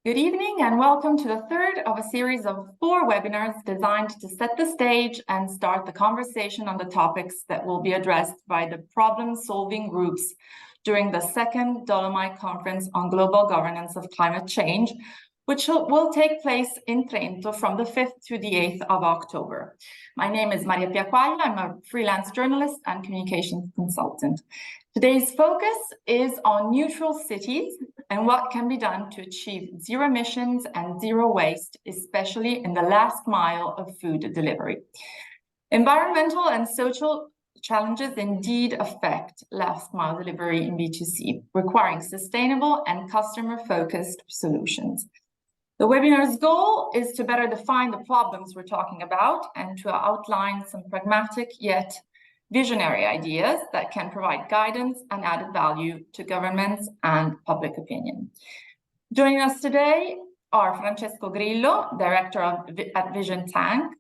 Good evening and welcome to the third of a series of 4 webinars designed to set the stage and start the conversation on the topics that will be addressed by the problem-solving groups during the second Dolomite Conference on Global Governance of Climate Change, which will take place in Trento from the 5th to the 8th of October. My name is Maria Pia Quaglia. I'm a freelance journalist and communications consultant. Today's focus is on neutral cities and what can be done to achieve zero emissions and zero waste, especially in the last mile of food delivery. Environmental and social challenges indeed affect last mile delivery in B2C, requiring sustainable and customer-focused solutions. The webinar's goal is to better define the problems we're talking about and to outline some pragmatic yet visionary ideas that can provide guidance and added value to governments and public opinion. Joining us today are Francesco Grillo, director at Vision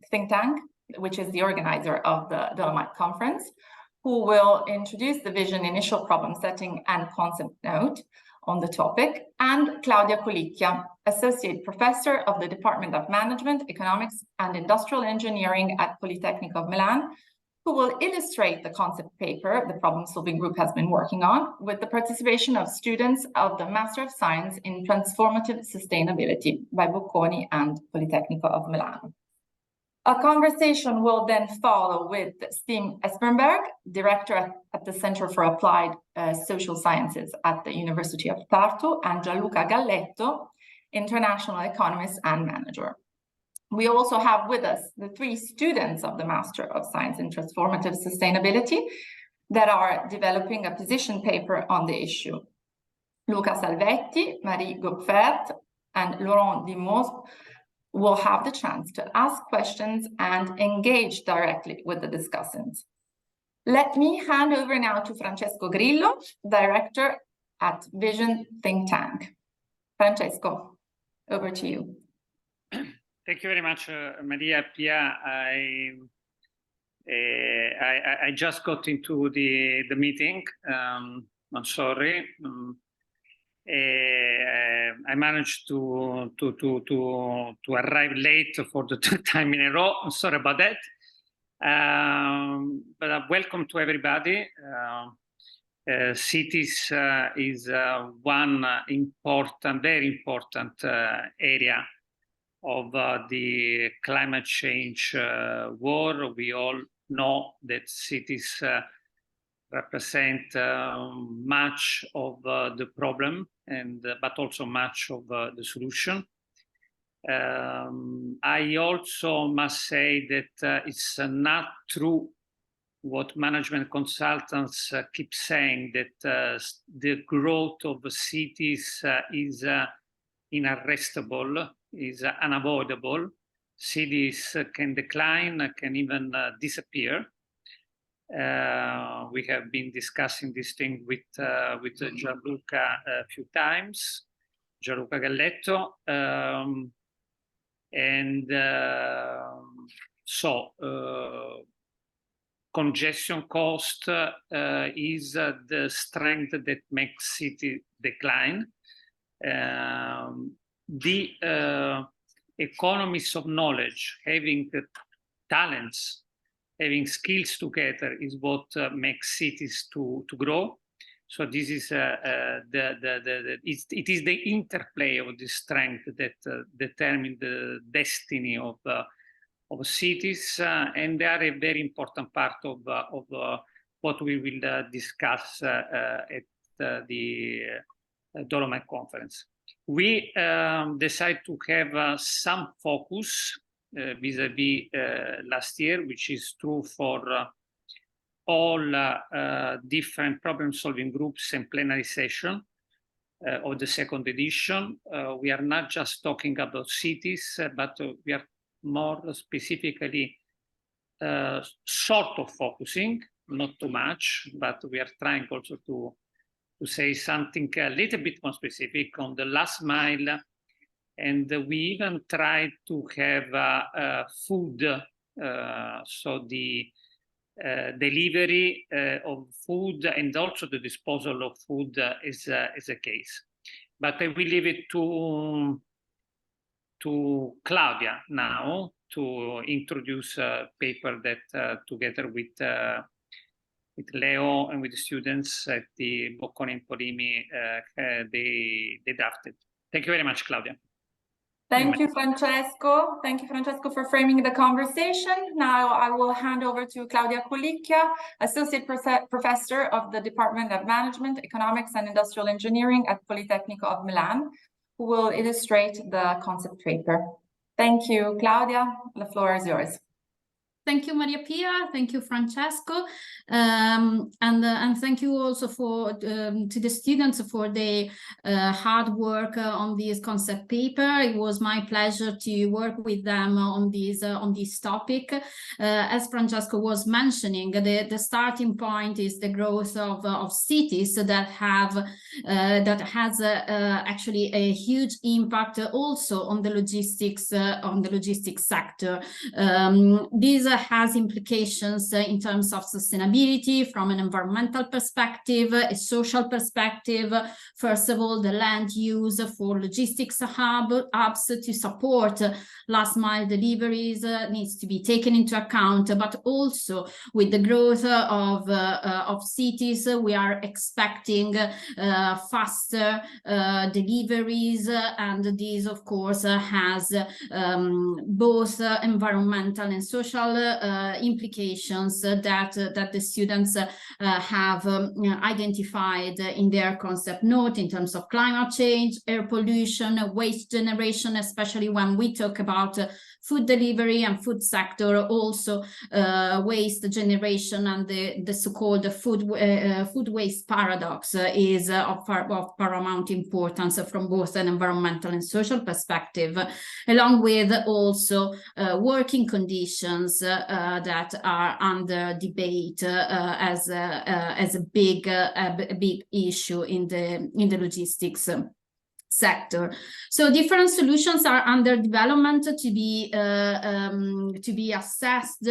think tank, which is the organizer of the Dolomite Conference, who will introduce the Vision initial problem setting and concept note on the topic, and Claudia Colicchia, associate professor of the Department of Management, Economics and Industrial Engineering at Politecnico of Milan, who will illustrate the concept paper the problem-solving group has been working on with the participation of students of the Master of Science in Transformative Sustainability by Bocconi and Politecnico of Milan. A conversation will then follow with Siim Espenberg, director at the Center for Applied Social Sciences at the University of Tartu, and Gianluca Galletto, international economist and manager. We also have with us the 3 students of the Master of Science in Transformative Sustainability that are developing a position paper on the issue. Luca Salvetti, Marie Goepfert, and Laurent Diemoz will have the chance to ask questions and engage directly with the discussants. Let me hand over now to Francesco Grillo, director at Vision think tank. Francesco, over to you. Thank you very much, Maria Pia. I just got into the meeting. I'm sorry. I managed to arrive late for the 3rd time in a row. I'm sorry about that. But welcome to everybody. Cities is one important, very important area of the climate change war. We all know that cities represent much of the problem, but also much of the solution. I also must say that it's not true what management consultants keep saying, that the growth of the cities is inarrestable, is unavoidable. Cities can decline, can even disappear. We have been discussing this thing with Gianluca a few times, Gianluca Galletto, congestion cost is the strength that makes city decline. The economists of knowledge, having talents, having skills together, is what makes cities to grow. So this is it is the interplay of this strength that determine the destiny of cities, and they are a very important part of what we will discuss at the Dolomite Conference. We decided to have some focus vis-a-vis last year, which is true for all different problem-solving groups and plenary session of the 2nd edition. We are not just talking about cities, but we are more specifically sort of focusing, not too much, but we are trying also to say something a little bit more specific on the last mile. And we even tried to have food, so the delivery of food and also the disposal of food is a case. But I will leave it to to Claudia now to introduce a paper that together with Leo and with the students at the Bocconi and Polimi, they drafted. Thank you very much, Claudia. Thank you, Francesco. Thank you, Francesco, for framing the conversation. Now I will hand over to Claudia Colicchia, Associate Professor of the Department of Management, Economics and Industrial Engineering at Politecnico of Milan, who will illustrate the concept paper. Thank you, Claudia. The floor is yours. Thank you, Maria Pia. Thank you, Francesco, and thank you also to the students for the hard work on this concept paper. It was my pleasure to work with them on this topic. As Francesco was mentioning, the starting point is the growth of cities that has actually a huge impact also on the logistics sector. These has implications in terms of sustainability from an environmental perspective, a social perspective. First of all, the land use for logistics hubs to support last mile deliveries needs to be taken into account, but also with the growth of cities, we are expecting faster deliveries, and this of course has both environmental and social implications that the students have identified in their concept note in terms of climate change, air pollution, waste generation, especially when we talk about food delivery and food sector, also waste generation, and the so-called food waste paradox is of paramount importance from both an environmental and social perspective, along with also working conditions that are under debate as a big issue in the logistics sector. So different solutions are under development to be assessed,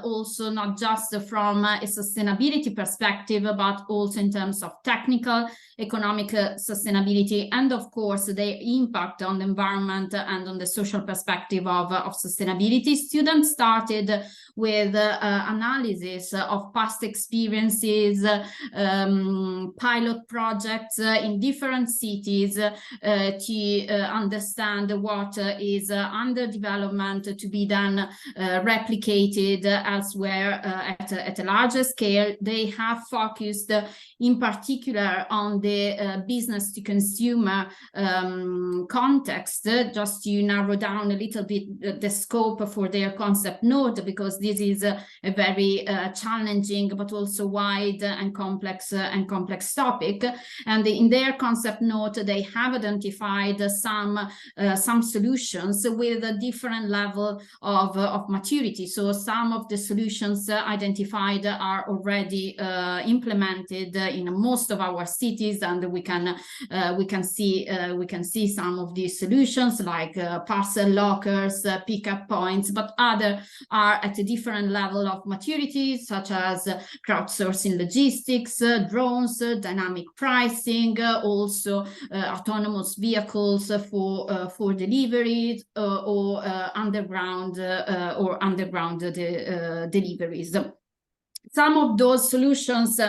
also not just from a sustainability perspective, but also in terms of technical, economic sustainability, and of course the impact on the environment and on the social perspective of sustainability. Students started with analysis of past experiences, pilot projects in different cities, to understand what is under development to be then replicated elsewhere at a larger scale. They have focused in particular on the business to consumer context, just to narrow down a little bit the scope for their concept note, because this is a very challenging but also wide and complex topic. And in their concept note, they have identified some solutions with a different level of maturity. So some of the solutions identified are already implemented in most of our cities, and we can see some of these solutions like parcel lockers, pickup points, but other are at a different level of maturity, such as crowdsourcing logistics, drones, dynamic pricing, also autonomous vehicles for deliveries, or underground deliveries. Some of those solutions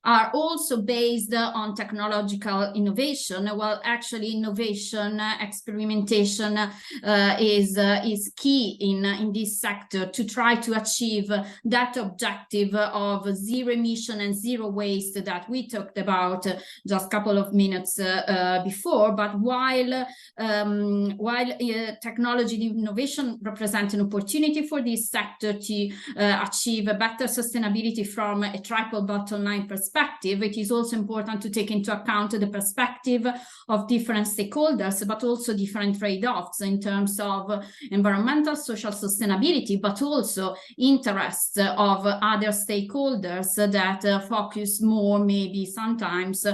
are also based on technological innovation. Well, actually, innovation, experimentation is key in this sector to try to achieve that objective of zero emission and zero waste that we talked about just a couple of minutes before. But while technology innovation represents an opportunity for this sector to achieve a better sustainability from a triple bottom line perspective, it is also important to take into account the perspective of different stakeholders, but also different trade-offs in terms of environmental, social sustainability, but also interests of other stakeholders that focus more, maybe sometimes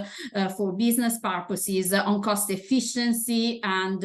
for business purposes, on cost efficiency and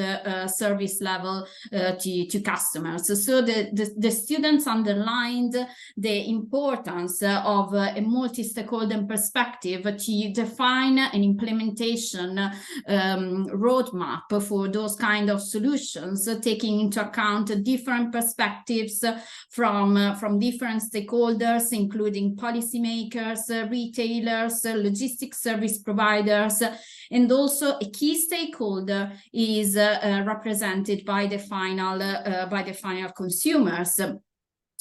service level to customers. So the students underlined the importance of a multi-stakeholder perspective perspective to define an implementation roadmap for those kind of solutions, taking into account different perspectives from different stakeholders, including policymakers, retailers, logistics service providers, and also a key stakeholder is represented by the final consumers.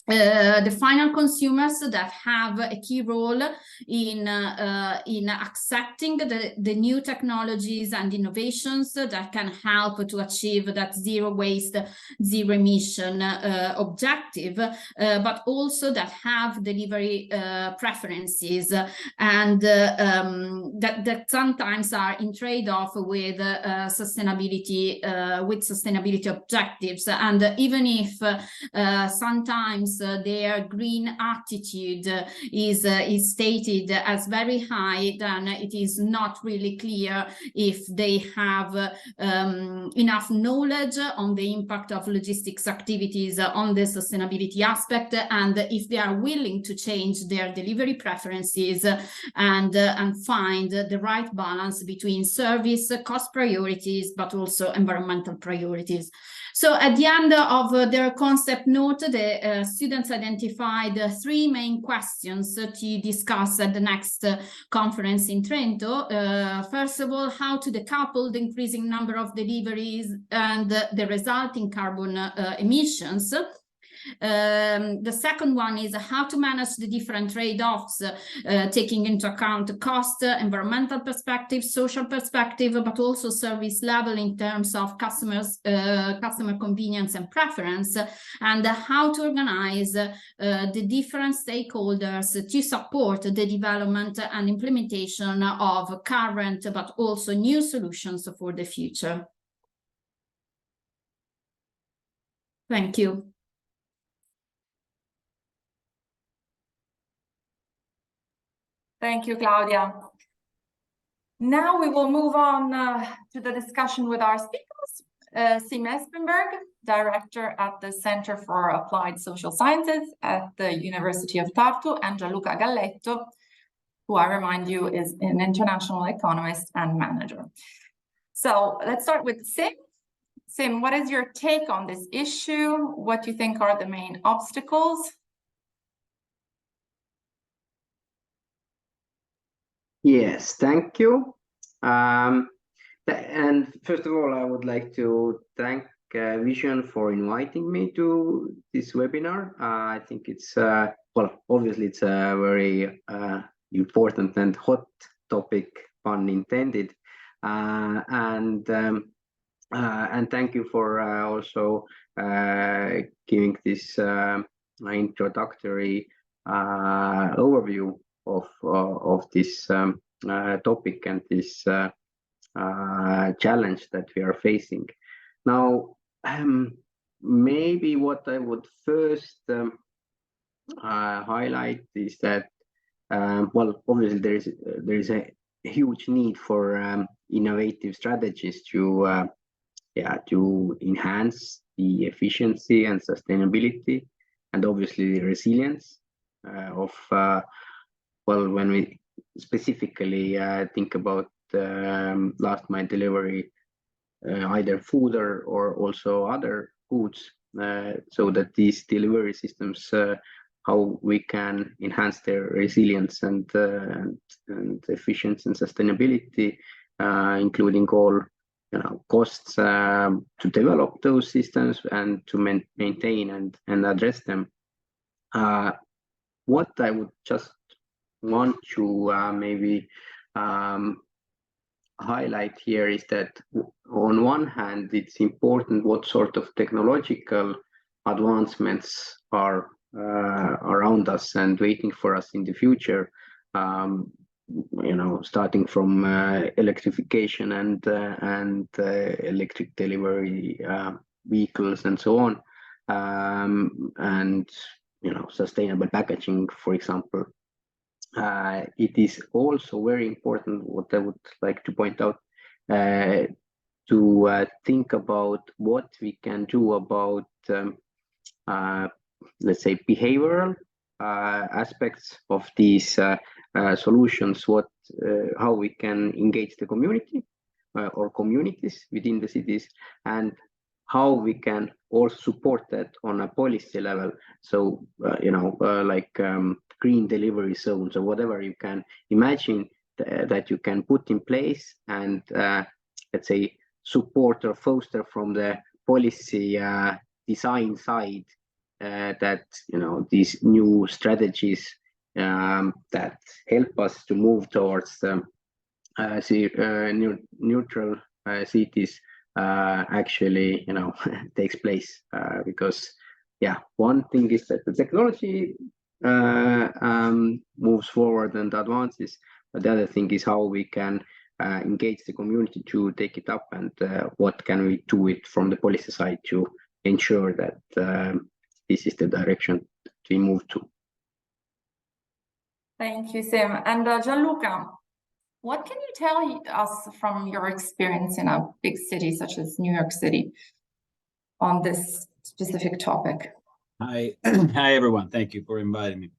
The final consumers that have a key role in accepting the new technologies and innovations that can help to achieve that zero waste, zero emission objective, but also that have delivery preferences and that sometimes are in trade-off with sustainability objectives. And even if sometimes their green attitude is stated as very high, then it is not really clear if they have enough knowledge on the impact of logistics activities on the sustainability aspect, and if they are willing to change their delivery preferences and find the right balance between service, cost priorities, but also environmental priorities. So at the end of their concept note, the students identified three main questions to discuss at the next conference in Trento. First of all, how to decouple the increasing number of deliveries and the resulting carbon emissions. The second one is how to manage the different trade-offs, taking into account cost, environmental perspective, social perspective, but also service level in terms of customer convenience and preference, and how to organize the different stakeholders to support the development and implementation of current but also new solutions for the future. Thank you. Thank you, Claudia. Now we will move on to the discussion with our speakers. Siim Espenberg, Director at the Center for Applied Social Sciences at the University of Tartu, and Gianluca Galletto, who I remind you is an international economist and manager. So let's start with Siim. Siim, what is your take on this issue? What do you think are the main obstacles? Yes, thank you. And first of all, I would like to thank Vision for inviting me to this webinar. I think it's, well, obviously it's a very important and hot topic, pun intended. And thank you for also giving this introductory overview of this topic and this challenge that we are facing. Now, maybe what I would first highlight is that, well, obviously there is a huge need for innovative strategies to enhance the efficiency and sustainability, and obviously the resilience of well, when we specifically think about last mile delivery, either food or also other goods, so that these delivery systems, how we can enhance their resilience and efficiency and sustainability, including all costs to develop those systems and to maintain and address them. What I would just want to maybe highlight here is that on one hand, it's important what sort of technological advancements are around us and waiting for us in the future, starting from electrification and electric delivery vehicles and so on, and sustainable packaging, for example. It is also very important, what I would like to point out, to think about what we can do about, let's say, behavioral aspects of these solutions, how we can engage the community or communities within the cities, and how we can also support that on a policy level. So, like green delivery zones or whatever you can imagine that you can put in place and, let's say, support or foster from the policy design side, that, these new strategies that help us to move towards neutral cities actually, takes place, because, yeah, one thing is that the technology moves forward and advances, but the other thing is how we can engage the community to take it up, and what can we do it from the policy side to ensure that this is the direction that we move to. Thank you, Siim. And Gianluca, what can you tell us from your experience in a big city such as New York City on this specific topic? Hi, hi everyone. Thank you for inviting me.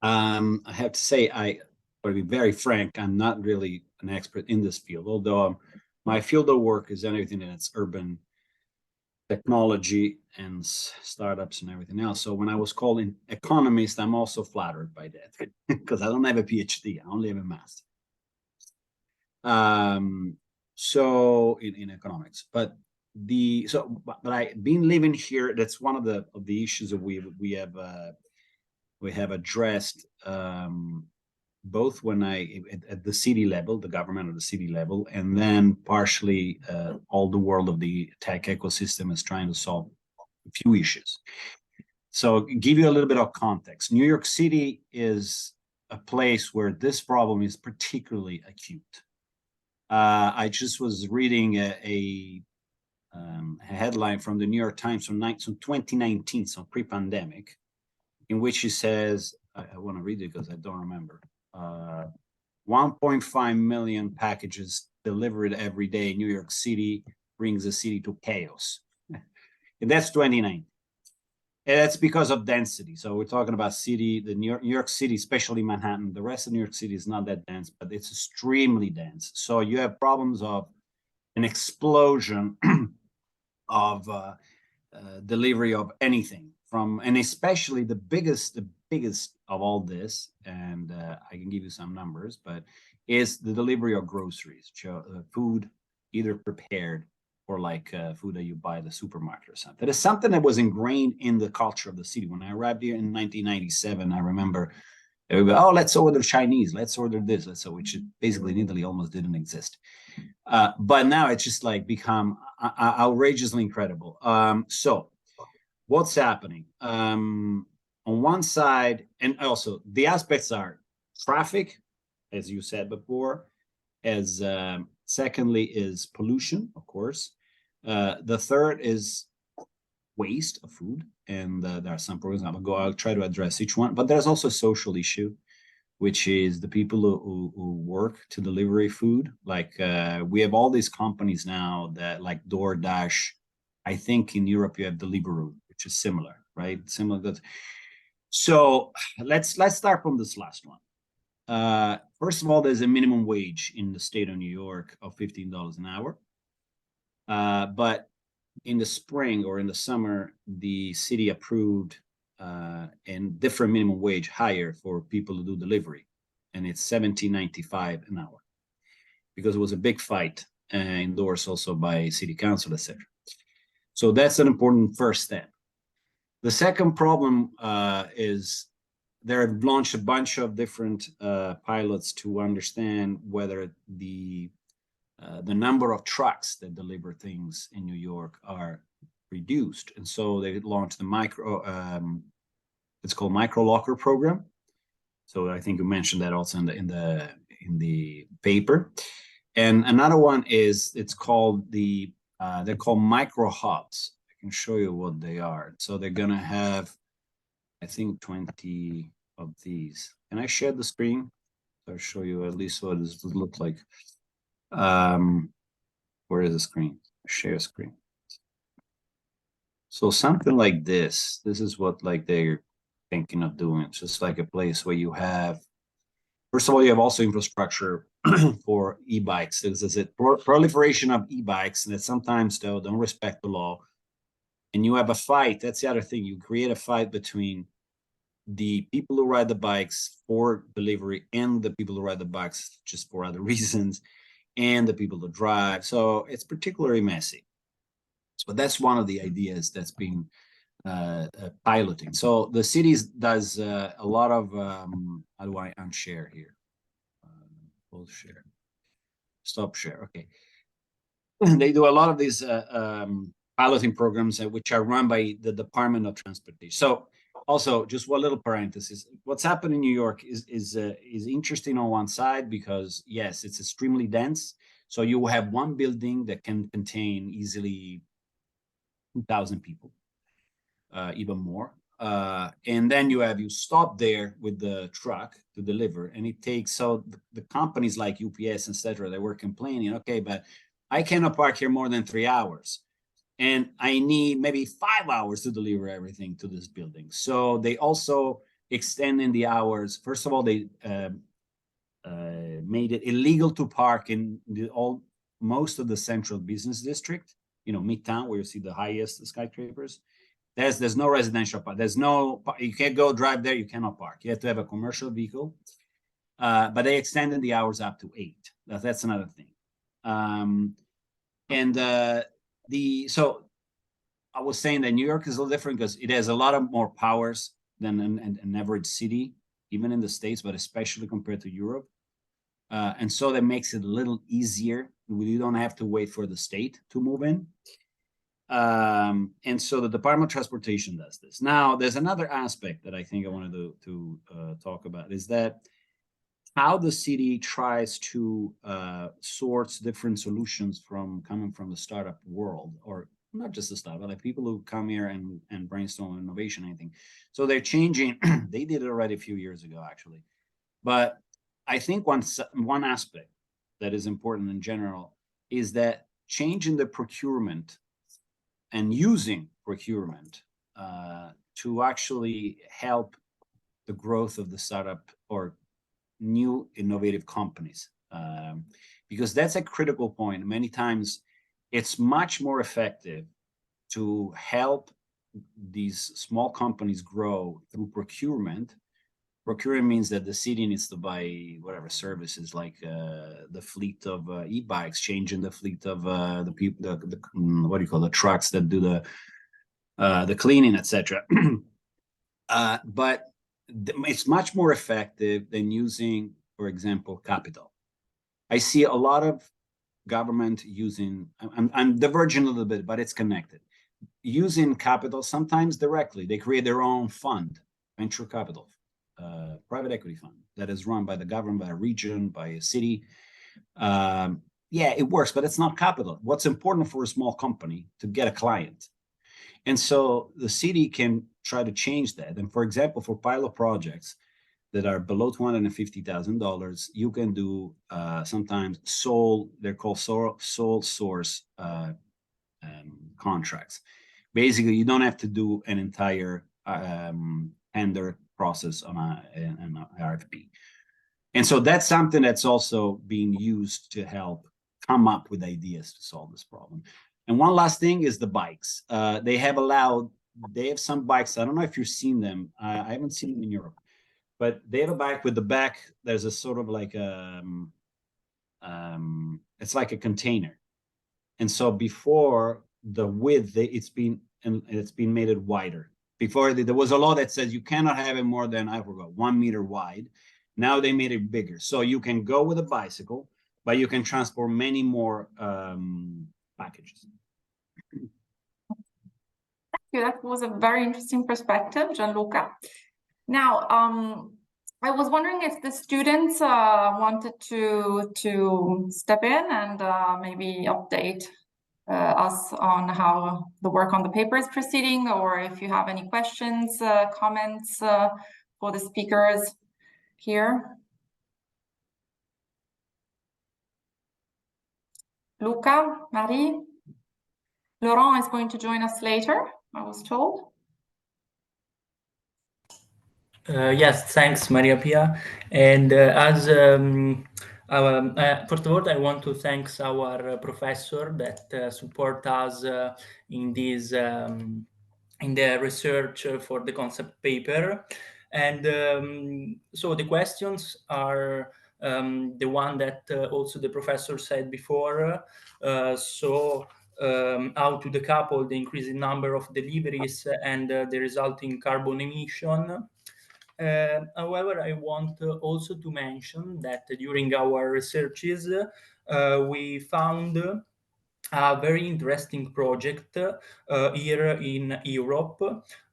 I have to say, to be very frank, I'm not really an expert in this field, although my field of work is anything that's urban technology and startups and everything else. So when I was called an economist, I'm also flattered by that because I don't have a PhD, I only have a master. So in economics, but I've been living here. That's one of the issues that we have addressed, both when at the city level, the government of the city level, and then partially all the world of the tech ecosystem is trying to solve a few issues. So give you a little bit of context. New York City is a place where this problem is particularly acute. I just was reading a headline from the New York Times from 2019, so pre-pandemic, in which he says, I want to read it because I don't remember, 1.5 million packages delivered every day in New York City brings the city to chaos. And that's 2019. And that's because of density. So we're talking about New York City, especially Manhattan. The rest of New York City is not that dense, but it's extremely dense. So you have problems of an explosion of delivery of anything and especially the biggest of all this, and I can give you some numbers, but is the delivery of groceries, food either prepared or like food that you buy at the supermarket or something. That is something that was ingrained in the culture of the city. When I arrived here in 1997, I remember everybody, oh, let's order Chinese, let's order this, which basically in Italy almost didn't exist. But now it's just like become outrageously incredible. So what's happening? On one side, and also the aspects are traffic, as you said before, as secondly is pollution, of course. The third is waste of food, and there are some programs I'll try to address each one, but there's also a social issue, which is the people who work to deliver food. Like we have all these companies now that like DoorDash. I think in Europe you have Deliveroo, which is similar, right? Similar to that. So let's start from this last one. First of all, there's a minimum wage in the state of New York of $15 an hour. But in the spring or in the summer, the city approved and different minimum wage higher for people to do delivery, and it's $17.95 an hour because it was a big fight endorsed also by city council, etc. So that's an important first step. The second problem is they have launched a bunch of different pilots to understand whether the number of trucks that deliver things in New York are reduced, and so they launched the it's called micro locker program. So I think you mentioned that also in the paper. And another one is it's called they're called micro hubs. I can show you what they are. So they're gonna have, I think, 20 of these. Can I share the screen? I'll show you at least what this would look like. Where is the screen? Share screen. So something like this. This is what like they're thinking of doing. It's just like a place where you have First of all, you have also infrastructure for e-bikes. There's a proliferation of e-bikes that sometimes, though, don't respect the law. And you have a fight. That's the other thing. You create a fight between the people who ride the bikes for delivery and the people who ride the bikes just for other reasons, and the people that drive. So it's particularly messy. So that's one of the ideas that's being piloting. So the cities does a lot of, how do I unshare here? Full share, stop share, okay. They do a lot of these piloting programs which are run by the Department of Transportation. So also, just one little parenthesis, what's happened in New York is interesting on one side because, yes, it's extremely dense. So you have one building that can contain easily 2,000 people, even more. And then you stop there with the truck to deliver, and it takes, so the companies like UPS, etc., they were complaining, okay, but I cannot park here more than 3 hours, and I need maybe 5 hours to deliver everything to this building. So they also extending the hours. First of all, they made it illegal to park in most of the central business district, Midtown, where you see the highest skyscrapers. There's no residential park. You can't go drive there. You cannot park. You have to have a commercial vehicle. But they extended the hours up to 8. That's another thing. So I was saying that New York is a little different because it has a lot of more powers than an average city, even in the States, but especially compared to Europe. And so that makes it a little easier. You don't have to wait for the state to move in. And so the Department of Transportation does this. Now, there's another aspect that I think I wanted to talk about, is that how the city tries to source different solutions coming from the startup world, or not just the startup, but like people who come here and brainstorm innovation, anything. So they're changing. They did it already a few years ago, actually. But I think one aspect that is important in general is that changing the procurement and using procurement to actually help the growth of the startup or new innovative companies, because that's a critical point. Many times it's much more effective to help these small companies grow through procurement. Procurement means that the city needs to buy whatever services, like the fleet of e-bikes, changing the fleet of the people, the trucks that do the cleaning, etc. But it's much more effective than using, for example, capital. I see a lot of government using, I'm diverging a little bit, but it's connected. Using capital, sometimes directly. They create their own fund, venture capital, private equity fund that is run by the government, by a region, by a city. Yeah, it works, but it's not capital. What's important for a small company to get a client. And so the city can try to change that. And for example, for pilot projects that are below $250,000, you can do sometimes they're called sole source contracts. Basically, you don't have to do an entire tender process on an RFP. And so that's something that's also being used to help come up with ideas to solve this problem. And one last thing is the bikes. They have some bikes. I don't know if you've seen them. I haven't seen them in Europe, but they have a bike with the back. There's a sort of like it's like a container. And so before, the width, it's been made it wider. Before, there was a law that says you cannot have it more than, I forgot, 1 meter wide. Now they made it bigger. So you can go with a bicycle, but you can transport many more packages. Thank you. That was a very interesting perspective, Gianluca. Now, I was wondering if the students wanted to step in and maybe update us on how the work on the paper is proceeding, or if you have any questions, comments for the speakers here. Luca, Marie, Laurent is going to join us later, I was told. Yes, thanks, Maria Pia. And first of all, I want to thank our professor that support us in this in the research for the concept paper. And so the questions are the one that also the professor said before. How to decouple the increasing number of deliveries and the resulting carbon emission. However, I want also to mention that during our researches, we found a very interesting project here in Europe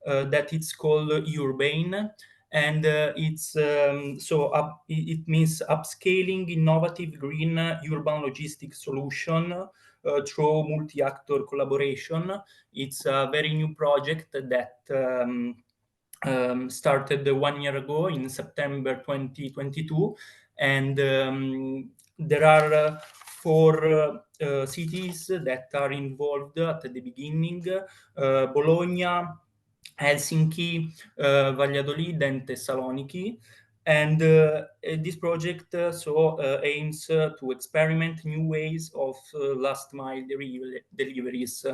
that it's called Urbane, and it means upscaling innovative green urban logistics solution through multi-actor collaboration. It's a very new project that started 1 year ago in September 2022, and there are 4 cities that are involved at the beginning: Bologna, Helsinki, Valladolid, and Thessaloniki. And this project aims to experiment new ways of last mile deliveries.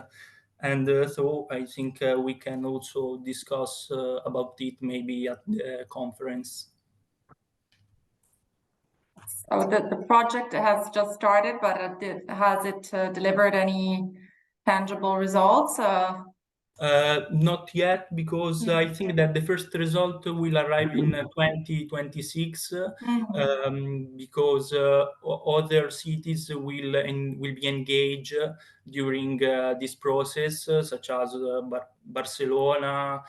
And so I think we can also discuss about it maybe at the conference. So the project has just started, but has it delivered any tangible results? Not yet, because I think that the first result will arrive in 2026, because other cities will be engaged during this process, such as Barcelona,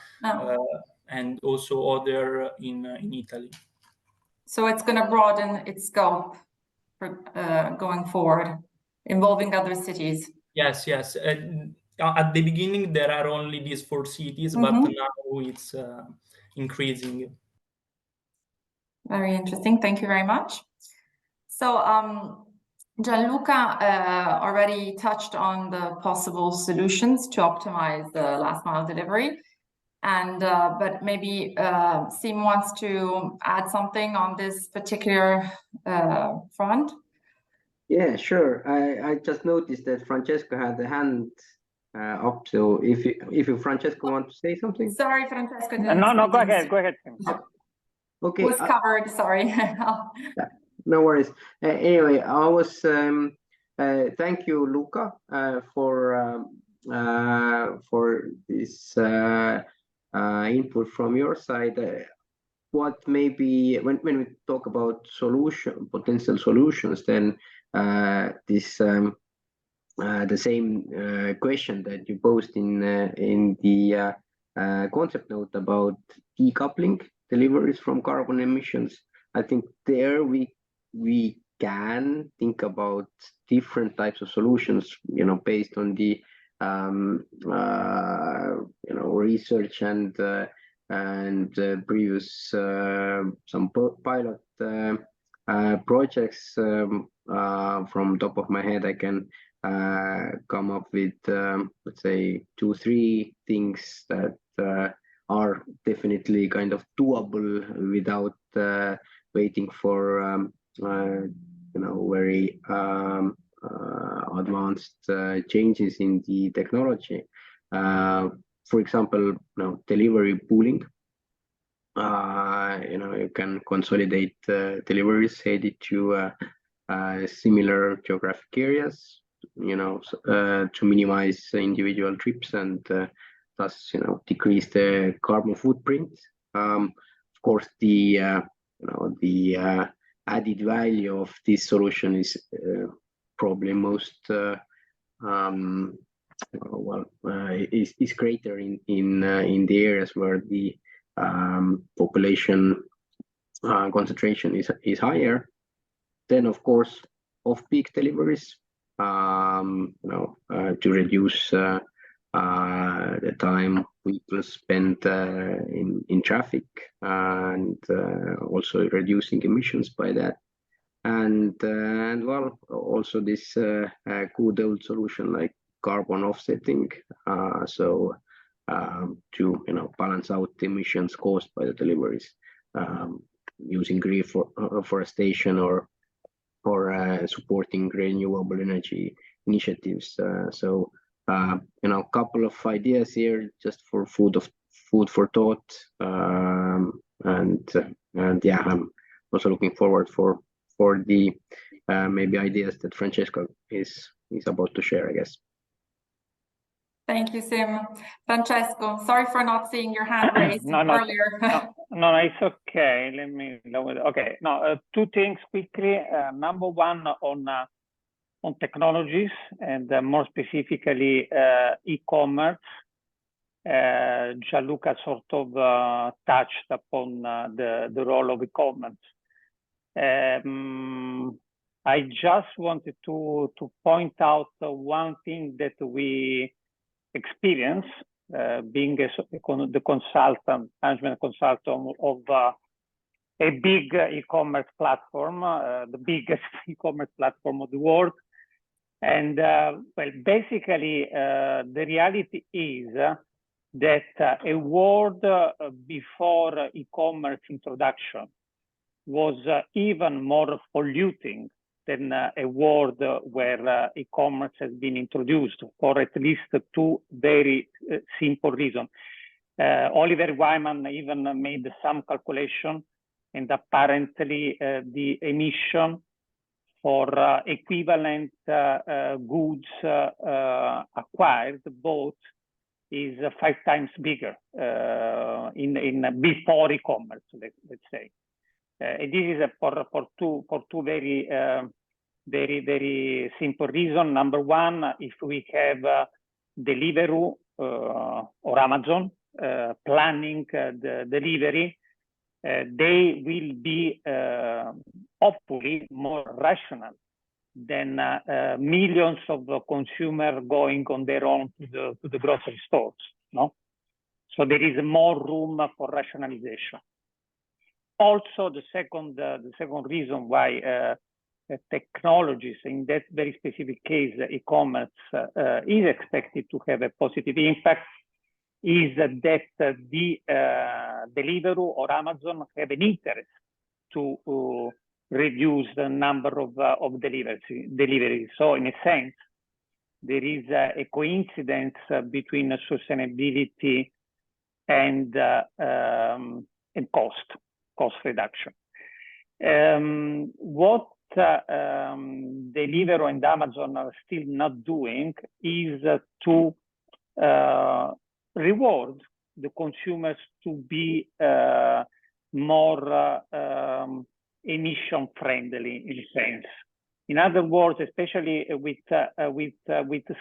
and also other in Italy. So it's going to broaden its scope for going forward, involving other cities. Yes. At the beginning, there are only these 4 cities, but now it's increasing. Very interesting. Thank you very much. So Gianluca already touched on the possible solutions to optimize the last mile delivery. And but maybe Siim wants to add something on this particular front. Yeah, sure. I just noticed that Francesco had the hand up. So if you Francesco want to say something. Sorry, Francesco. No, go ahead. Okay. Was covered. Sorry. No worries. Anyway, I was thank you, Luca, for this input from your side. What maybe when we talk about potential solutions, then this the same question that you posed in the concept note about decoupling deliveries from carbon emissions. I think there we can think about different types of solutions, based on the research and previous some pilot projects. From top of my head, I can come up with let's say 2-3 things that are definitely kind of doable without waiting for very advanced changes in the technology. For example, delivery pooling. You can consolidate deliveries headed to similar geographic areas, to minimize individual trips and thus, decrease the carbon footprint. Of course, the added value of this solution is probably most is greater in the areas where the population concentration is higher. Then, of course, off-peak deliveries, to reduce the time people spend in traffic, and also reducing emissions by that. And also this good old solution like carbon offsetting, to balance out the emissions caused by the deliveries. using reforestation or supporting renewable energy initiatives. So a couple of ideas here just for food for thought, and yeah, I'm also looking forward for the maybe ideas that Francesco is about to share, I guess. Thank you, Siim. Francesco, sorry for not seeing your hand raised earlier. No, it's okay. Let me lower it. Okay, no, two things quickly. Number one on technologies, and more specifically e-commerce. Gianluca sort of touched upon the role of e-commerce. I just wanted to point out one thing that we experience being the consultant, management consultant of a big e-commerce platform, the biggest e-commerce platform of the world. And well, basically, the reality is that a world before e-commerce introduction was even more polluting than a world where e-commerce has been introduced, for at least two very simple reasons. Oliver Wyman even made some calculation, and apparently the emission for equivalent goods acquired, both, is 5 times bigger in before e-commerce, let's say. And this is for two very simple reasons. Number one, if we have Deliveroo or Amazon planning the delivery, they will be hopefully more rational than millions of consumers going on their own to the grocery stores. No, so there is more room for rationalization. Also, the second reason why technologies, in that very specific case, e-commerce is expected to have a positive impact, is that the Deliveroo or Amazon have an interest to reduce the number of deliveries. So in a sense, there is a coincidence between sustainability and cost reduction. What Deliveroo and Amazon are still not doing is to reward the consumers to be more emission friendly, in a sense. In other words, especially with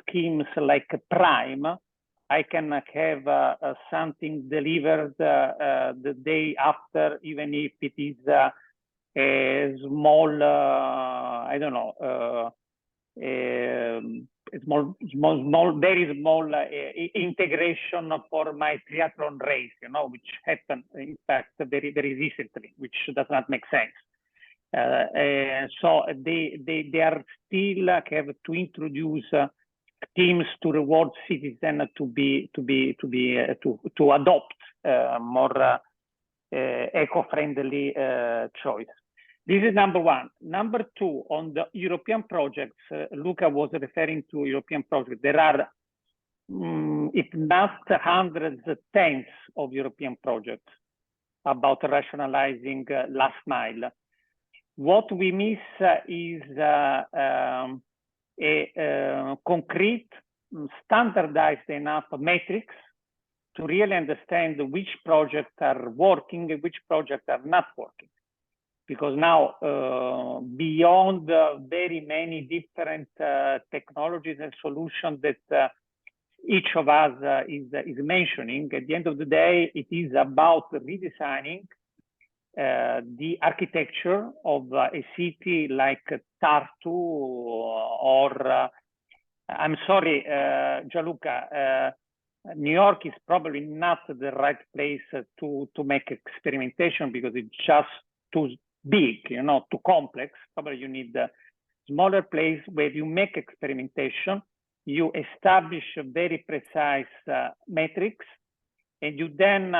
schemes like Prime, I can have something delivered the day after, even if it is a small, I don't know, very small integration for my triathlon race, you know, which happened, in fact, very recently, which does not make sense. So they are still have to introduce schemes to reward citizens to adopt more eco-friendly choice. This is number one. Number two, on the European projects, Luca was referring to European projects. There are, if not hundreds, tens of European projects about rationalizing last mile. What we miss is a concrete, standardized enough metrics to really understand which projects are working and which projects are not working. Because now, beyond very many different technologies and solutions that each of us is mentioning, at the end of the day, it is about redesigning the architecture of a city like Tartu, or I'm sorry, Gianluca, New York is probably not the right place to make experimentation, because it's just too big, you know, too complex. Probably you need a smaller place where you make experimentation, you establish very precise metrics, and you then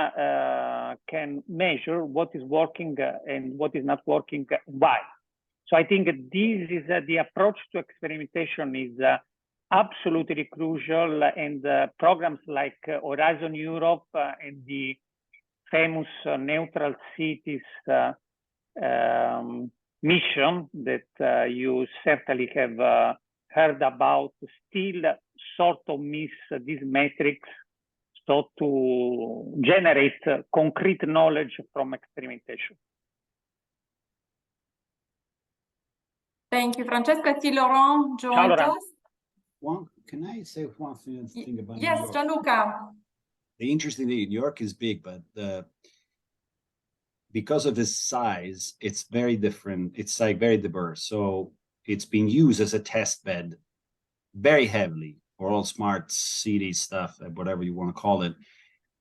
can measure what is working and what is not working, why. So I think this is the approach to experimentation is absolutely crucial, and programs like Horizon Europe and the famous neutral cities mission that you certainly have heard about still sort of miss these metrics, so to generate concrete knowledge from experimentation. Thank you, Francesco. I see Laurent joined Laurent. us. Can I say one thing about New Yes, York? Gianluca. The interesting thing, New York is big, but because of its size, it's very different. It's like very diverse. So it's being used as a test bed very heavily for all smart city stuff, whatever you want to call it,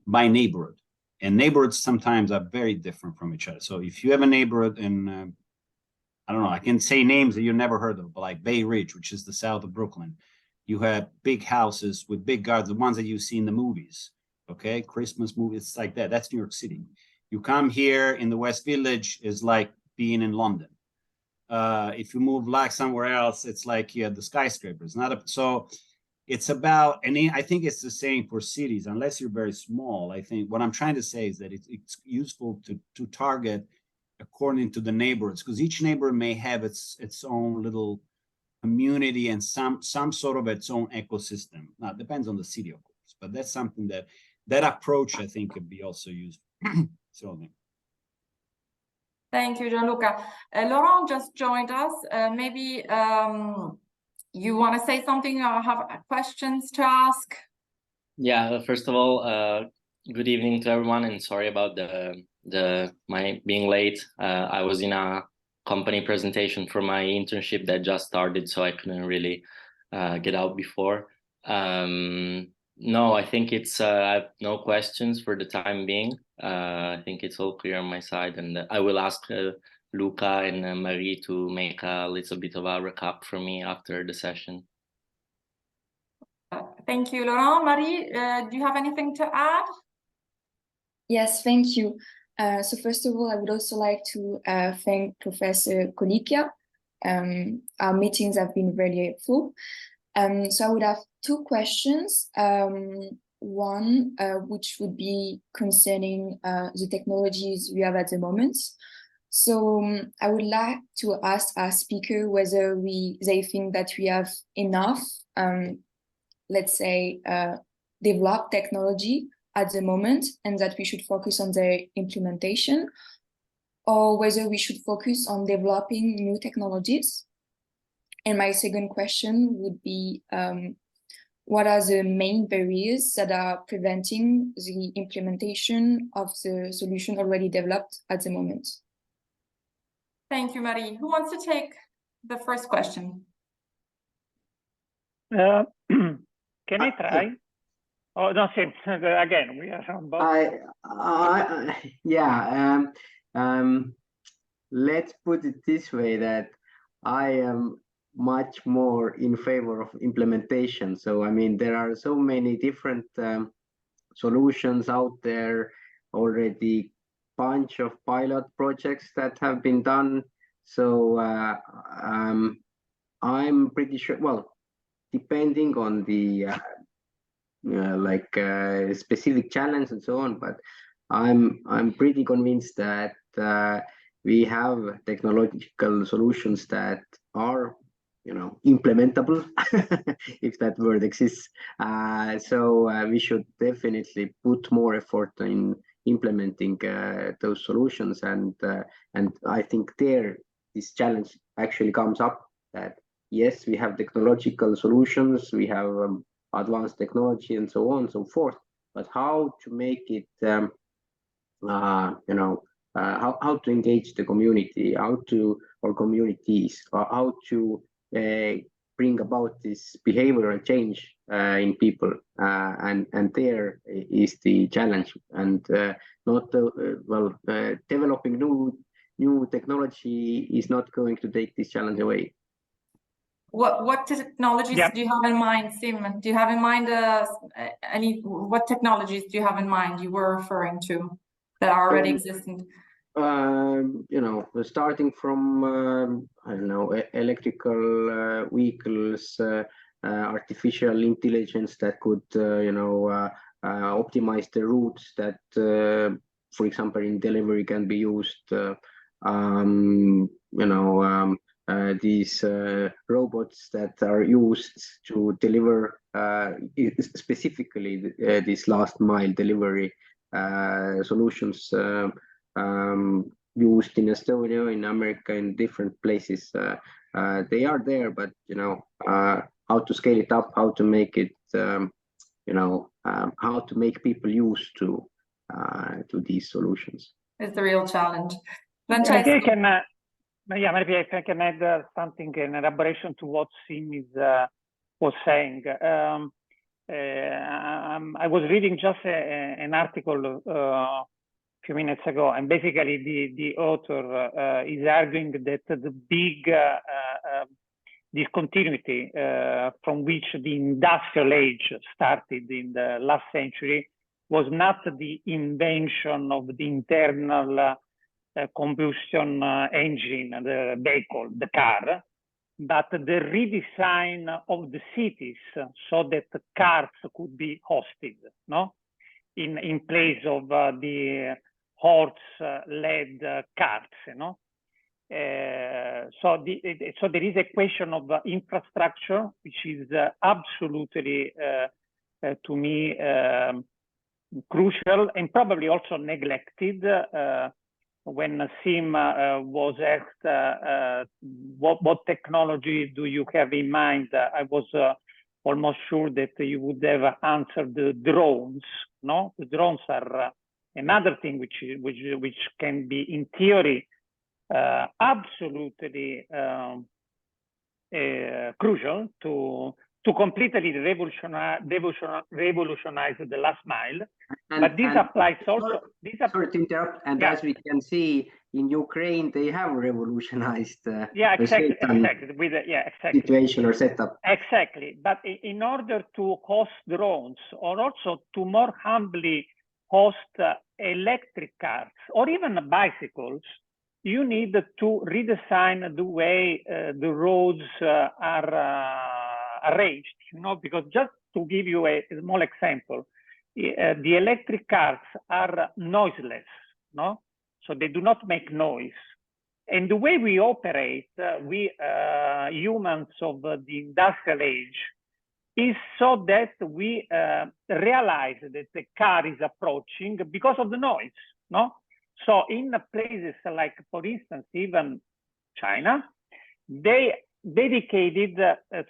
by neighborhood. And neighborhoods sometimes are very different from each other. So if you have a neighborhood in, I don't know, I can say names that you never heard of, but like Bay Ridge, which is the south of Brooklyn, you have big houses with big gardens, the ones that you see in the movies, okay? Christmas movies, it's like that. That's New York City. You come here in the West Village, is like being in London. If you move like somewhere else, it's like you have the skyscrapers. So it's about, and I think it's the same for cities, unless you're very small. I think what I'm trying to say is that it's useful to target according to the neighborhoods, because each neighborhood may have its own little community and some sort of its own ecosystem. Now, it depends on the city, of course, but that's something that approach, I think, could be also used. So, Thank you, Gianluca. Laurent just joined us. Maybe you want to say something or have questions to ask? Yeah, first of all, good evening to everyone, and sorry about my being late. I was in a company presentation for my internship that just started, so I couldn't really get out before. No, I think it's I have no questions for the time being. I think it's all clear on my side, and I will ask Luca and Marie to make a little bit of a recap for me after the session. Thank you, Laurent. Marie, do you have anything to add? Yes, thank you. So first of all, I would also like to thank Professor Colicchia. Our meetings have been very helpful. So I would have two questions. One, which would be concerning the technologies we have at the moment. So I would like to ask our speaker whether they think that we have enough, let's say, developed technology at the moment, and that we should focus on their implementation, or whether we should focus on developing new technologies. And my second question would be, what are the main barriers that are preventing the implementation of the solution already developed at the moment? Thank you, Marie. Who wants to take the first question? Can I try? Oh, no, Siim, again, we are on both. Let's put it this way, that I am much more in favor of implementation. So, I mean, there are so many different solutions out there already, bunch of pilot projects that have been done. So I'm pretty sure, well, depending on the specific challenge and so on, but I'm pretty convinced that we have technological solutions that are, implementable, if that word exists. So we should definitely put more effort in implementing those solutions, and I think this challenge actually comes up, that yes, we have technological solutions, we have advanced technology and so on and so forth, but how to make it how to engage the community, or communities, or how to bring about this behavioral change in people, and there is the challenge, and developing new technology is not going to take this challenge away. What technologies do you have in mind, Siim? Do you have in mind what technologies do you have in mind you were referring to that are already existing? You know, starting from I don't know, electrical vehicles, artificial intelligence that could you know, optimize the routes that for example in delivery can be used, you know, these robots that are used to deliver specifically these last mile delivery solutions used in Estonia, in America, in different places. They are there, but you know, how to scale it up, how to make it, you know, how to make people used to these solutions. It's the real challenge. Maybe I can, maybe I can add something in elaboration to what Siim was saying. I was reading just an article a few minutes ago, and basically the author is arguing that the big discontinuity from which the industrial age started in the last century was not the invention of the internal combustion engine, the vehicle, the car, but the redesign of the cities so that the cars could be hosted, no? In place of the horse-led cars, you know? So there is a question of infrastructure, which is absolutely, to me, crucial and probably also neglected. When Siim was asked what technology do you have in mind, I was almost sure that you would have answered the drones. No, the drones are another thing which can be in theory absolutely crucial to completely revolutionize the last mile. But this applies also. Sorry to interrupt. And as we can see in Ukraine, they have revolutionized exactly. With exactly. Situation or setup. Exactly. But in order to host drones, or also to more humbly host electric cars or even bicycles, you need to redesign the way the roads are arranged, you know, because just to give you a small example, the electric cars are noiseless, no? So they do not make noise. And the way we operate, we humans of the industrial age, is so that we realize that the car is approaching because of the noise, no? So in places like, for instance, even China, they dedicated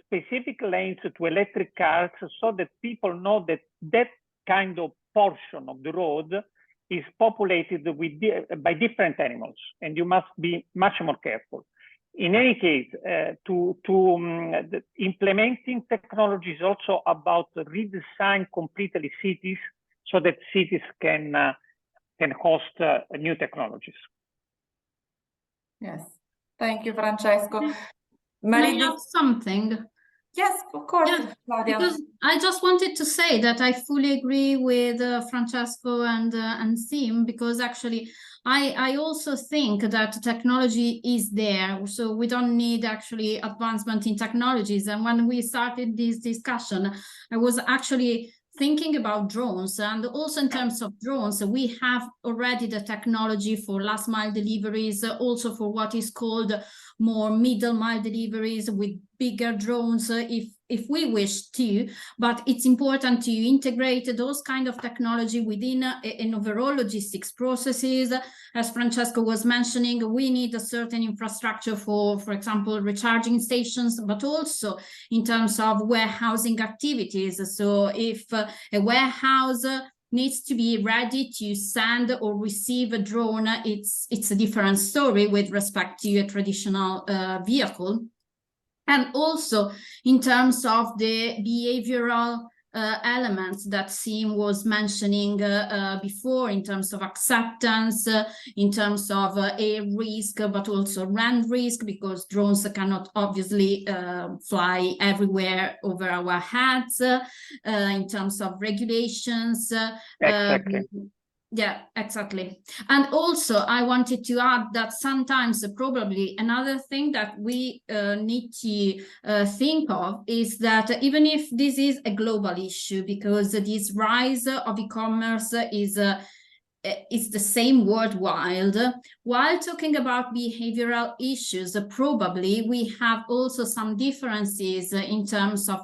specific lanes to electric cars so that people know that that kind of portion of the road is populated with by different animals, and you must be much more careful. In any case, implementing technology is also about redesign completely cities so that cities can host new technologies. Yes, thank you, Francesco. May I add something? Yes, of course, yeah, Claudia. Because I just wanted to say that I fully agree with Francesco and Siim, because actually I also think that technology is there, so we don't need actually advancement in technologies. And when we started this discussion, I was actually thinking about drones, and also in terms of drones, we have already the technology for last mile deliveries, also for what is called more middle mile deliveries with bigger drones if we wish to, but it's important to integrate those kind of technology within an overall logistics processes. As Francesco was mentioning, we need a certain infrastructure for example, recharging stations, but also in terms of warehousing activities. So if a warehouse needs to be ready to send or receive a drone, it's a different story with respect to a traditional vehicle. And also in terms of the behavioral elements that Siim was mentioning before, in terms of acceptance, in terms of air risk, but also land risk, because drones cannot obviously fly everywhere over our heads, in terms of regulations. Exactly. Yeah, exactly. And also I wanted to add that sometimes probably another thing that we need to think of is that even if this is a global issue, because this rise of e-commerce is the same worldwide, while talking about behavioral issues, probably we have also some differences in terms of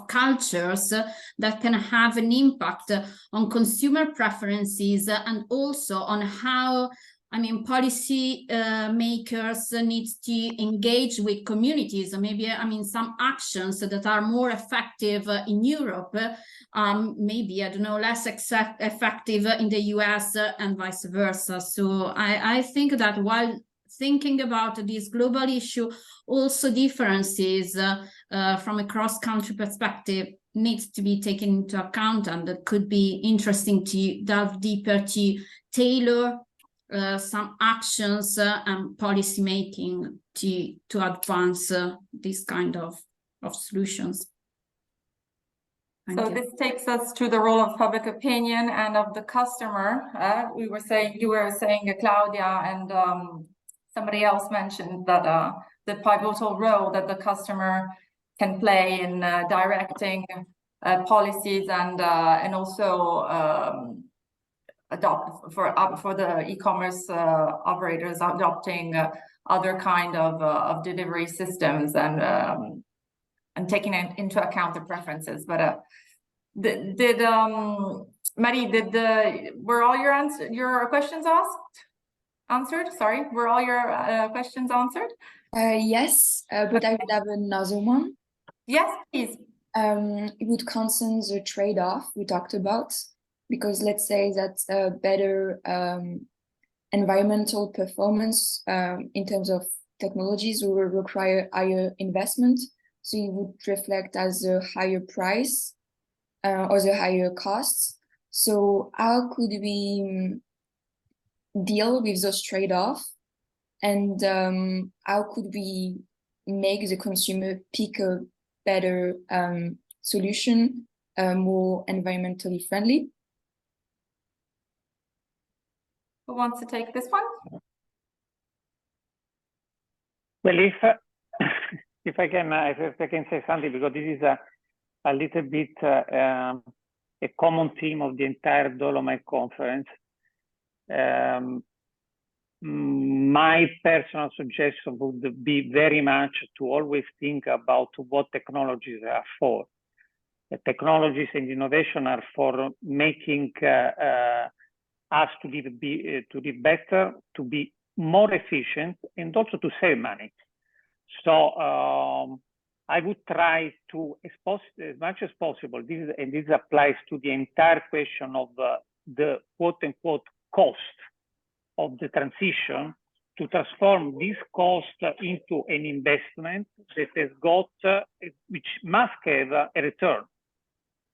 cultures that can have an impact on consumer preferences, and also on how, I mean, policy makers need to engage with communities. Maybe, I mean, some actions that are more effective in Europe, maybe, I don't know, less effective in the US, and vice versa. So I think that while thinking about this global issue, also differences from a cross-country perspective needs to be taken into account, and it could be interesting to delve deeper to tailor some actions and policy making to advance this kind of solutions. So this takes us to the role of public opinion and of the customer. You were saying, Claudia, and somebody else mentioned that the pivotal role that the customer can play in directing policies, and also adopt for the e-commerce operators adopting other kind of delivery systems, and taking into account the preferences. But Marie, were all your questions answered? Sorry, were all your questions answered? Yes, but I would have another one. Yes, please. It would concern the trade-off we talked about, because let's say that better environmental performance in terms of technologies will require higher investment, so it would reflect as a higher price or the higher costs. So how could we deal with those trade-offs, and how could we make the consumer pick a better solution, more environmentally friendly? Who wants to take this one? Well, if I can say something, because this is a little bit a common theme of the entire Dolomite conference. My personal suggestion would be very much to always think about what technologies are for. The technologies and innovation are for making us to live better, to be more efficient, and also to save money. So I would try to, as much as possible, this applies to the entire question of the quote-unquote cost of the transition, to transform this cost into an investment that has got, which must have a return.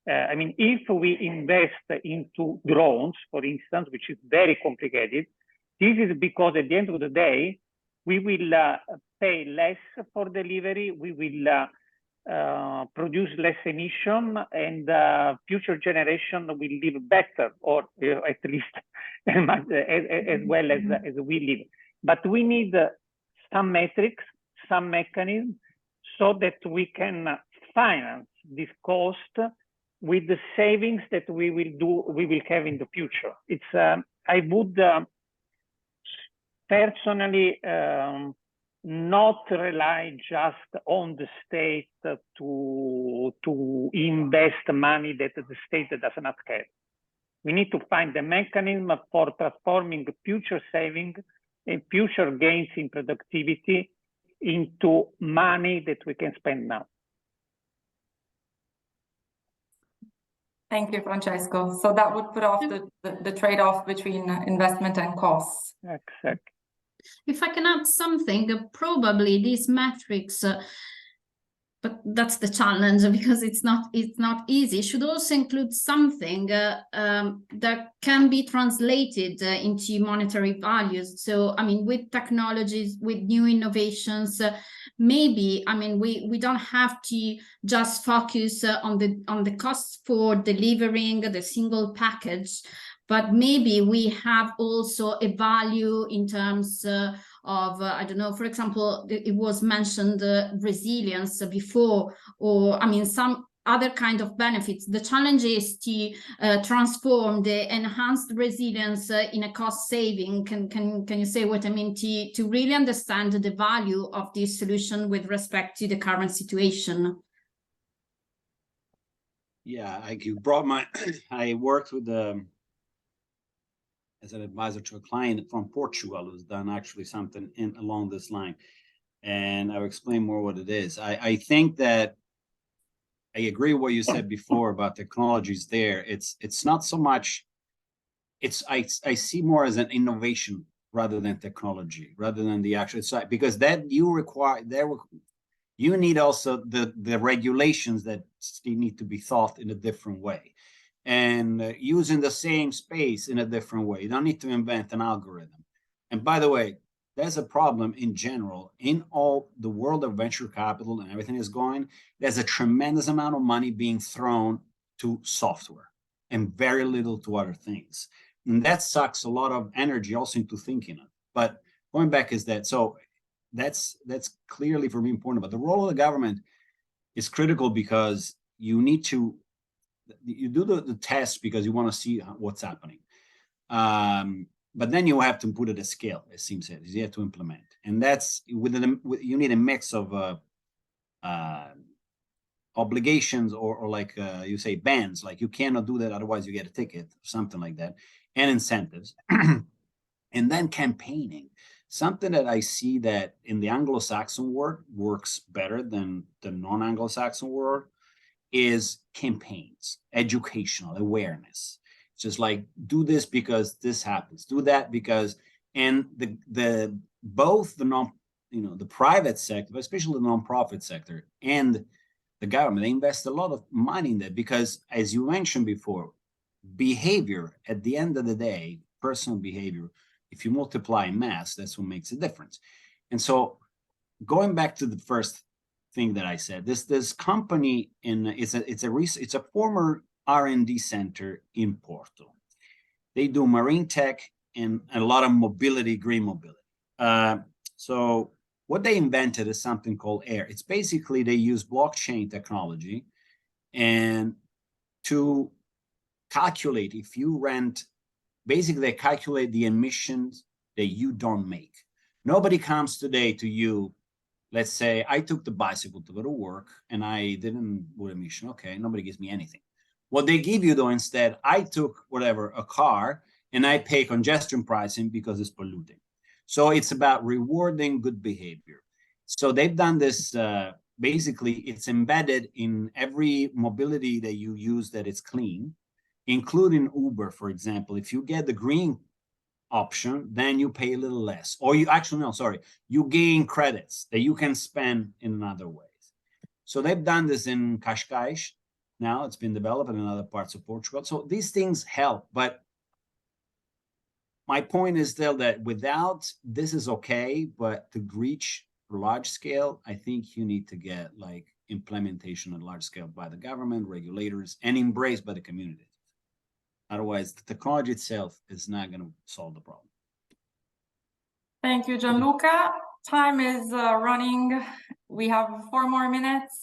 I mean, if we invest into drones, for instance, which is very complicated, this is because at the end of the day, we will pay less for delivery, we will produce less emission, and future generation will live better, or at least as well as we live. But we need some metrics, some mechanisms, so that we can finance this cost with the savings that we will have in the future. It's I would personally not rely just on the state to invest money that the state does not have. We need to find a mechanism for transforming future savings and future gains in productivity into money that we can spend now. Thank you, Francesco. So that would put off the trade-off between investment and costs. but that's the challenge, because it's not easy. It should also include something that can be translated into monetary values. So, I mean, with technologies, with new innovations, maybe, I mean, we don't have to just focus on the costs for delivering the single package, but maybe we have also a value in terms of, I don't know, for example, it was mentioned resilience before, or I mean, some other kind of benefits. The challenge is to transform the enhanced resilience in a cost saving. Can you say what I mean? To really understand the value of this solution with respect to the current situation. Yeah, you brought my, I worked with as an advisor to a client from Portugal who's done actually something along this line. And I'll explain more what it is. I think that I agree with what you said before about technologies there. It's not so much, I see more as an innovation rather than technology, rather than the actual side, because that you need also the regulations that need to be thought in a different way. And using the same space in a different way. You don't need to invent an algorithm. And by the way, there's a problem in general in all the world of venture capital and everything is going. There's a tremendous amount of money being thrown to software and very little to other things. And that sucks a lot of energy also into thinking of. But going back is that, so that's clearly for me important. But the role of the government is critical because you need to, you do the test because you want to see what's happening. But then you have to put it at scale, as Siim said, you have to implement. And that's, you need a mix of obligations or like you say bans, like you cannot do that, otherwise you get a ticket, something like that, and incentives. And then campaigning. Something that I see that in the Anglo-Saxon world works better than the non-Anglo-Saxon world is campaigns, educational awareness. It's just like, do this because this happens, do that because, and both the private sector, but especially the nonprofit sector and the government, they invest a lot of money in that because, as you mentioned before, behavior at the end of the day, personal behavior, if you multiply in mass, that's what makes a difference. And so going back to the first thing that I said, this company it's a former R&D center in Porto. They do marine tech and a lot of mobility, green mobility. So what they invented is something called AIR. It's basically they use blockchain technology and to calculate if you rent, basically they calculate the emissions that you don't make. Nobody comes today to you. Let's say I took the bicycle to go to work and I didn't do emission. Okay, nobody gives me anything. What they give you though, instead, I took whatever, a car, and I pay congestion pricing because it's polluting. So it's about rewarding good behavior. So they've done this, basically it's embedded in every mobility that you use that it's clean, including Uber, for example. If you get the green option, then you pay a little less, or you actually, no, sorry, you gain credits that you can spend in other ways. So they've done this in Cascais. Now it's been developed in other parts of Portugal. So these things help, but my point is still that without this is okay, but to reach large scale, I think you need to get like implementation at large scale by the government, regulators, and embraced by the community. Otherwise, the technology itself is not going to solve the problem. Thank you, Gianluca. Time is running. We have 4 more minutes.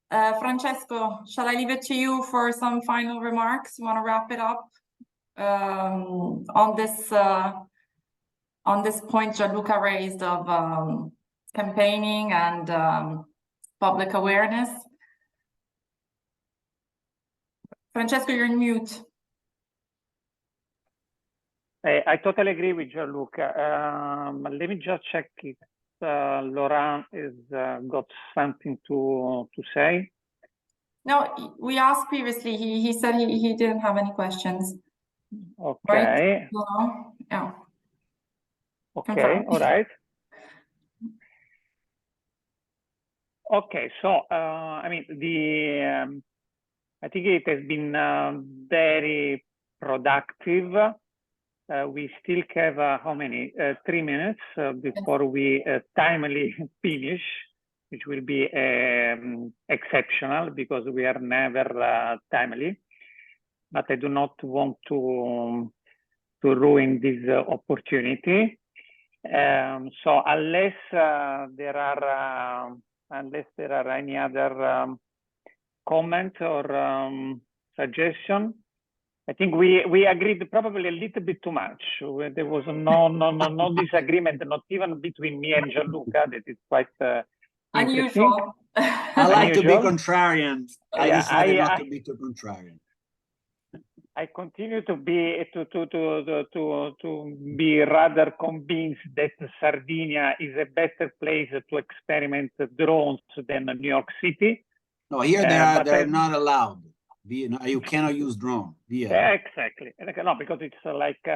Francesco, shall I leave it to you for some final remarks? You want to wrap it up on this point Gianluca raised of campaigning and public awareness? Francesco, you're in mute. I totally agree with Gianluca. Let me just check if Laurent is got something to say. No, we asked previously. He said he didn't have any questions. Okay. Right? No? Yeah. Okay. All right. Okay, so I mean, I think it has been very productive. We still have how many? 3 minutes before we timely finish, which will be exceptional because we are never timely. But I do not want to ruin this opportunity. So unless there are any other comment or suggestion, I think we agreed probably a little bit too much. There was no disagreement, not even between me and Gianluca. That is quite Unusual. I like to be contrarian. I Yeah, decided not to be too contrarian. I continue to be rather convinced that Sardinia is a better place to experiment drones than New York City. No, here they're not allowed. You cannot use drone. Yeah, exactly. No, because it's like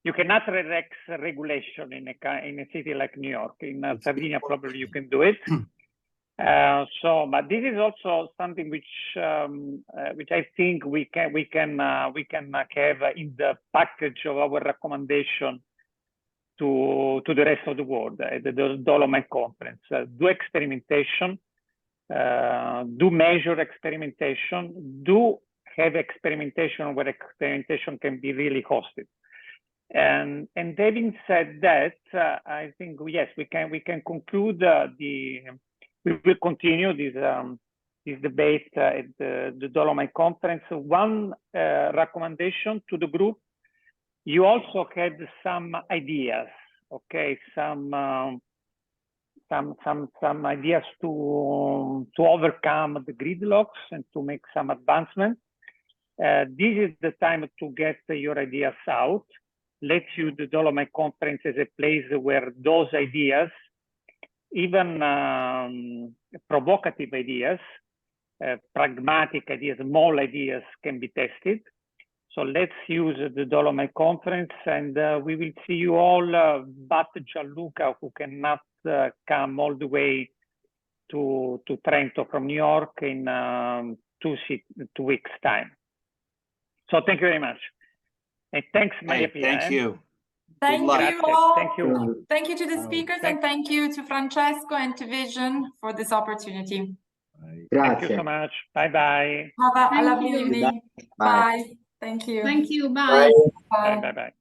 you cannot relax regulation in a city like New York. In Sardinia, probably you can do it. But this is also something which I think we can have in the package of our recommendation to the rest of the world, the Dolomite Conference. Do experimentation, do measure experimentation, do have experimentation where experimentation can be really hosted. And having said that, I think yes, we can conclude we will continue this debate at the Dolomite Conference. One recommendation to the group: you also had some ideas, okay? Some ideas to overcome the gridlocks and to make some advancements. This is the time to get your ideas out. Let's use the Dolomite Conference as a place where those ideas, even provocative ideas, pragmatic ideas, small ideas, can be tested. So let's use the Dolomite Conference, and we will see you all, but Gianluca, who cannot come all the way to Trento from New York in 2 weeks' time. So thank you very much. And thanks, Maria Pia. Thank you. Thank you Grazie. all. Thank you. Thank you to the speakers, and thank you to Francesco and to Vision for this opportunity. Thank you so much. Bye-bye. Have a Thank lovely you. evening. Bye. Bye. Thank you. Thank you. Bye. Bye-bye.